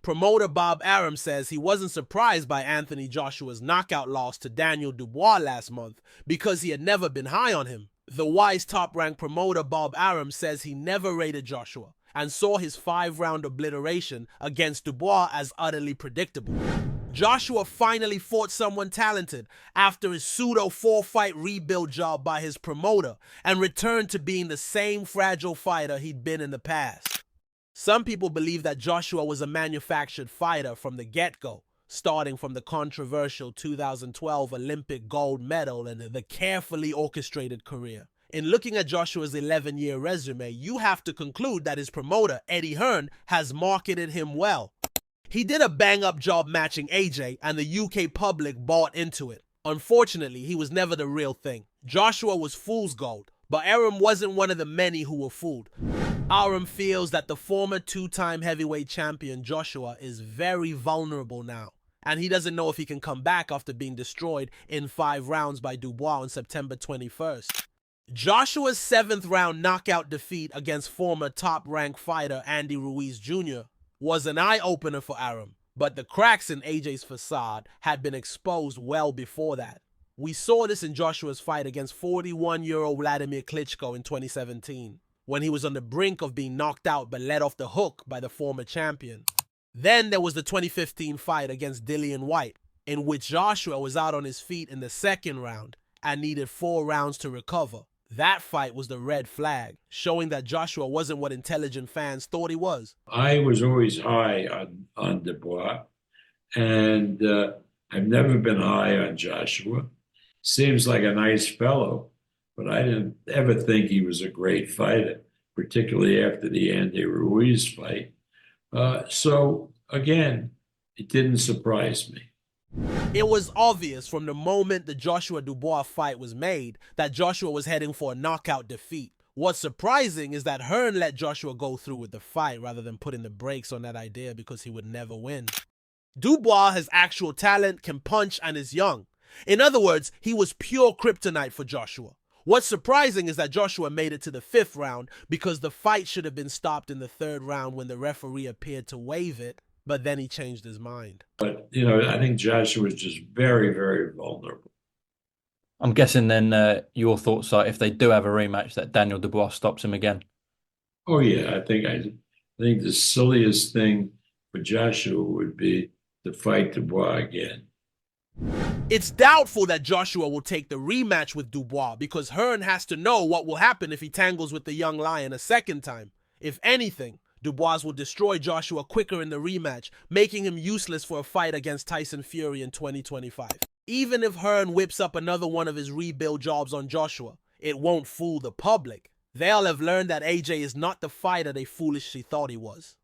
Promoter Bob Arum says he wasn't surprised by Anthony Joshua's knockout loss to Daniel Dubois last month because he had never been high on him. The Wise top-ranked promoter Bob Arum says he never rated Joshua and saw his 5-round obliteration against Dubois as utterly predictable. Joshua finally fought someone talented after his pseudo 4-fight rebuild job by his promoter and returned to being the same fragile fighter he'd been in the past. Some people believe that Joshua was a manufactured fighter from the get-go, starting from the controversial 2012 Olympic gold medal and the carefully orchestrated career. In looking at Joshua's 11-year resume, you have to conclude that his promoter, Eddie Hearn, has marketed him well. He did a bang-up job matching AJ, and the UK public bought into it. Unfortunately, he was never the real thing. Joshua was fool's gold, but Arum wasn't one of the many who were fooled. Arum feels that the former 2-time heavyweight champion Joshua is very vulnerable now, and he doesn't know if he can come back after being destroyed in 5 rounds by Dubois on September 21st. Joshua's 7th-round knockout defeat against former top-ranked fighter Andy Ruiz Jr. was an eye-opener for Arum, but the cracks in AJ's facade had been exposed well before that. We saw this in Joshua's fight against 41-year-old Vladimir Klitschko in 2017, when he was on the brink of being knocked out but let off the hook by the former champion. Then there was the 2015 fight against Dillian Whyte, in which Joshua was out on his feet in the 2nd round and needed 4 rounds to recover. That fight was the red flag, showing that Joshua wasn't what intelligent fans thought he was. I was always high on Dubois, and I've never been high on Joshua. Seems like a nice fellow, but I didn't ever think he was a great fighter, particularly after the Andy Ruiz fight. So, again, it didn't surprise me. It was obvious from the moment the Joshua-Dubois fight was made that Joshua was heading for a knockout defeat. What's surprising is that Hearn let Joshua go through with the fight rather than putting the brakes on that idea because he would never win. Dubois has actual talent, can punch, and is young. In other words, he was pure kryptonite for Joshua. What's surprising is that Joshua made it to the 5th round because the fight should have been stopped in the 3rd round when the referee appeared to waive it, but then he changed his mind. But, I think Joshua was just very, very vulnerable. I'm guessing then your thoughts are if they do have a rematch that Daniel Dubois stops him again. Oh, yeah. I think the silliest thing for Joshua would be to fight Dubois again. It's doubtful that Joshua will take the rematch with Dubois because Hearn has to know what will happen if he tangles with the young lion a 2nd time. If anything, Dubois will destroy Joshua quicker in the rematch, making him useless for a fight against Tyson Fury in 2025. Even if Hearn whips up another one of his rebuild jobs on Joshua, it won't fool the public. They'll have learned that AJ is not the fighter they foolishly thought he was.